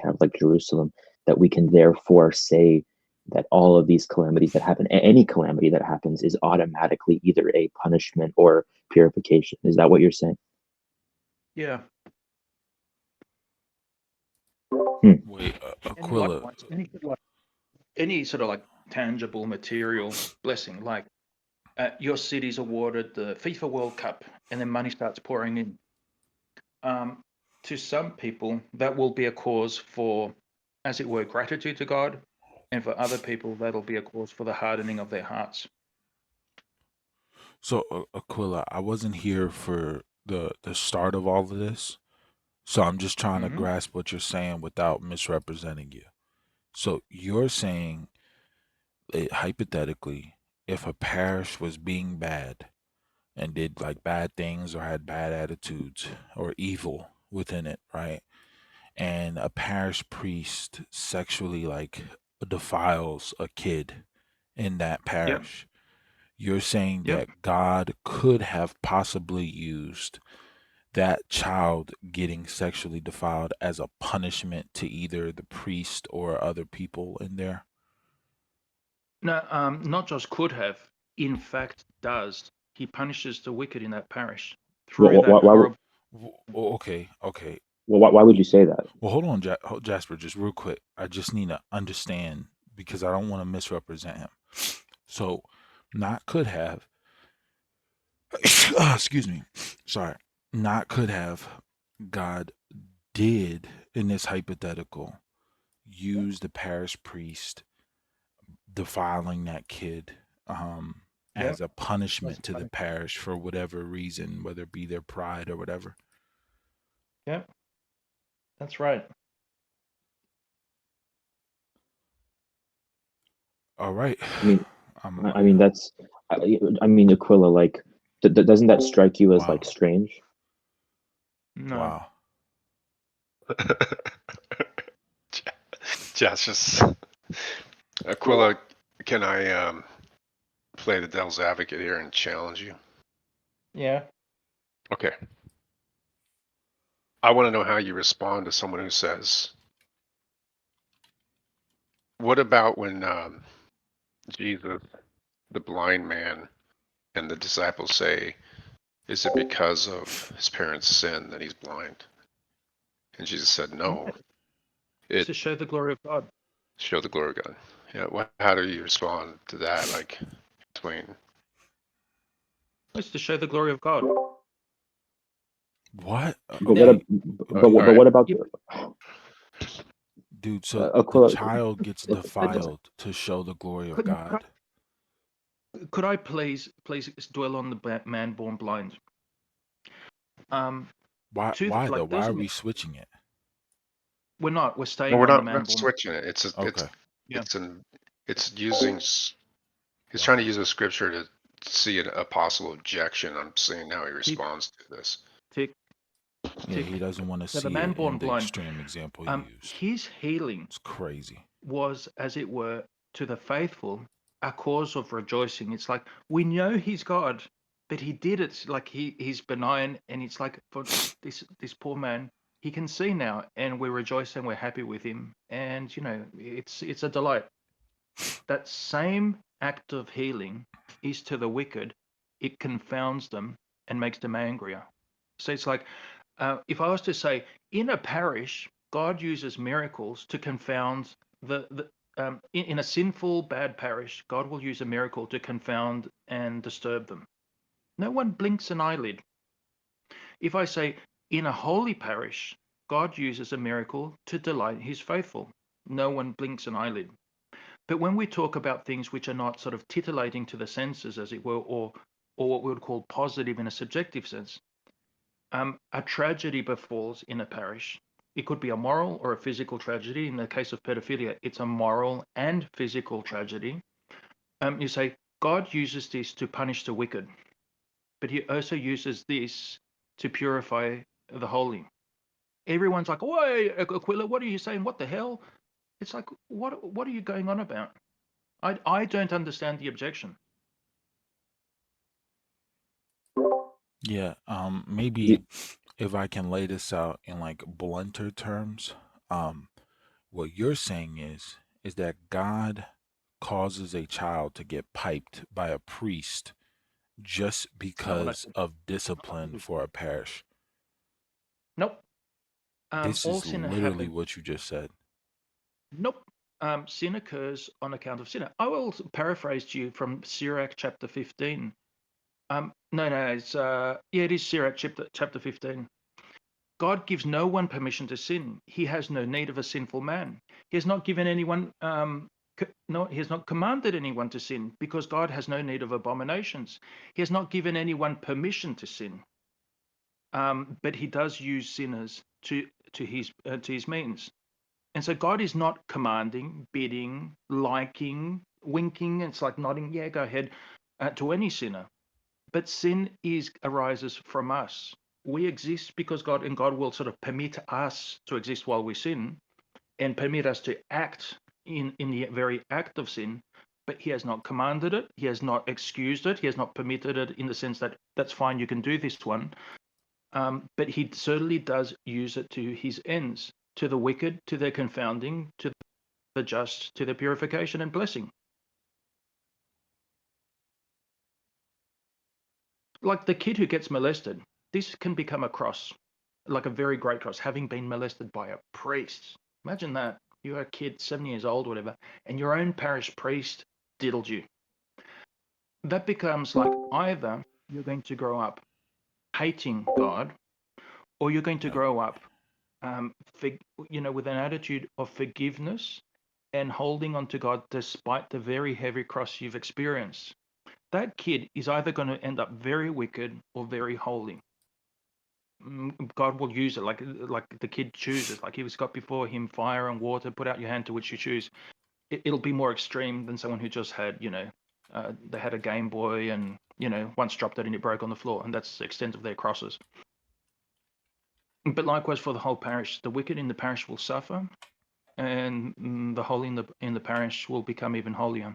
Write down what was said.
have, like Jerusalem, that we can therefore say that all of these calamities that happen, any calamity that happens, is automatically either a punishment or purification. Is that what you're saying? Yeah. Hmm. Wait, And Aquila. likewise, any sort of like tangible material blessing, like your city's awarded the FIFA World Cup, and then money starts pouring in. To some people, that will be a cause for, as it were, gratitude to God, and for other people, that'll be a cause for the hardening of their hearts. So Aquila, I wasn't here for the start of all of this, so I'm just trying to Hmm. grasp what you're saying without misrepresenting you. So you're saying, hypothetically, if a parish was being bad and did like bad things or had bad attitudes or evil within it, right? And a parish priest sexually like defiles a kid in that Yep. parish, you're saying Yep. that God could have possibly used that child getting sexually defiled as a punishment to either the priest or other people in there? No, not just could have, in fact does. He punishes the wicked in that parish through Why, that why, horrible. Okay, okay. why would you say that? Well, hold on, Jasper, just real quick. I just need to understand because I don't want to misrepresent him. So, not could have, excuse me, sorry, not could have, God did in this hypothetical use the parish priest defiling that kid Yeah, as a that's punishment to the funny. parish for whatever reason, whether it be their pride or whatever. Yeah, that's right. All right. I mean, Um, I mean that's, I mean, Aquila, like, doesn't that strike you as like wow. strange? No. Wow. Just Aquila, can I play the devil's advocate here and challenge you? Yeah. Okay. I want to know how you respond to someone who says, "What about when Jesus, the blind man, and the disciples say, 'Is it because of his parents' sin that he's blind?'" And Jesus said, Yeah. "No, It's it to show the glory of God. showed the glory of God." Yeah. How do you respond to that? Like between It's to show the glory of God. What? But Now, all but right. what about you, Dude, so the Aquila? child gets it does, defiled to show the glory of could, God. could I please dwell on the man born blind? Um, Why though? like, Why are doesn't we switching it? we're No, staying we're on the not. We're man not born. switching it. It's a, Okay. Yeah. it's using. He's trying to use a scripture to see a possible objection. I'm seeing how he Tick, responds to this. tick, Yeah, he tick. doesn't want to So the see man it born in the blind, extreme example you used. his healing It's crazy. was, as it were, to the faithful, a cause of rejoicing. It's like, we know he's God, but he did it. Like, he's benign, and it's like, for this poor man, he can see now, and we're rejoicing, we're happy with him, and it's a delight. That same act of healing is to the wicked. It confounds them and makes them angrier. So it's like, if I was to say, in a parish, God uses miracles to confound in a sinful, bad parish, God will use a miracle to confound and disturb them. No one blinks an eyelid. If I say, in a holy parish, God uses a miracle to delight his faithful. No one blinks an eyelid. But when we talk about things which are not sort of titillating to the senses, as it were, or what we would call positive in a subjective sense, a tragedy befalls in a parish. It could be a moral or a physical tragedy. In the case of pedophilia, it's a moral and physical tragedy. You say, God uses this to punish the wicked, but he also uses this to purify the holy. Everyone's like, "Why, Aquila, what are you saying? What the hell?" It's like, what are you going on about? I don't understand the objection. Yeah, maybe if I can lay this out in like blunter terms, um, What you're saying is that God causes a child to get piped by a priest just It's not what I because said. of discipline for a parish. Nope. This All is sin literally happens. what you just said. Nope. Sin occurs on account of sin. I will paraphrase to you from Sirach chapter 15. No, it's it is Sirach chapter 15. God gives no one permission to sin. He has no need of a sinful man. He has not given anyone no, he has not commanded anyone to sin, because God has no need of abominations. He has not given anyone permission to sin, but he does use sinners to his means. And so God is not commanding, bidding, liking, winking. It's like nodding, yeah, go ahead, to any sinner. But sin arises from us. We exist because God, and God will sort of permit us to exist while we sin, and permit us to act in the very act of sin. But He has not commanded it. He has not excused it. He has not permitted it in the sense that that's fine, you can do this one. But He certainly does use it to His ends, to the wicked, to their confounding, to the just, to their purification and blessing. Like the kid who gets molested, this can become a cross, like a very great cross, having been molested by a priest. Imagine that. You're a kid, 7 years old, whatever, and your own parish priest diddled you. That becomes like either you're going to grow up hating God, or you're going to Yep. grow up, with an attitude of forgiveness and holding on to God despite the very heavy cross you've experienced. That kid is either going to end up very wicked or very holy. God will use it like the kid chooses. Like He was got before him fire and water. Put out your hand to which you choose. It'll be more extreme than someone who just had, they had a Game Boy and once dropped it and it broke on the floor, and that's the extent of their crosses. But likewise for the whole parish, the wicked in the parish will suffer, and the holy in the parish will become even holier.